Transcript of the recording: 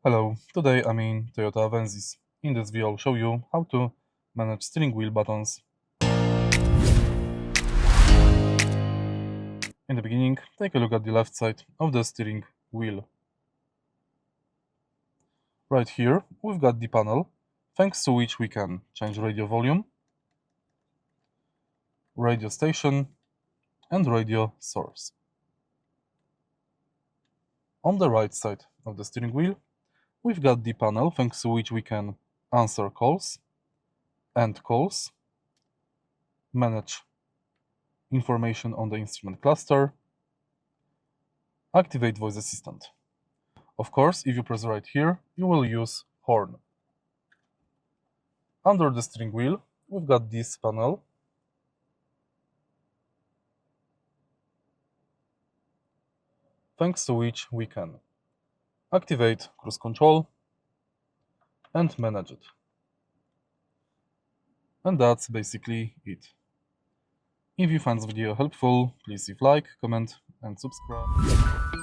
Hello, today I'm in Toyota Avensis. In this video I'll show you how to manage steering wheel buttons. In the beginning, take a look at the left side of the steering wheel. Right here we've got the panel, thanks to which we can change radio volume, radio station and radio source. On the right side of the steering wheel, we've got the panel thanks to which we can answer calls, end calls, manage information on the instrument cluster, activate voice assistant. Of course, if you press right here, you will use horn. Under the steering wheel, we've got this panel. Thanks to which we can activate cruise control and manage it. And that's basically it. If you found this video helpful, please leave like, comment and subscribe.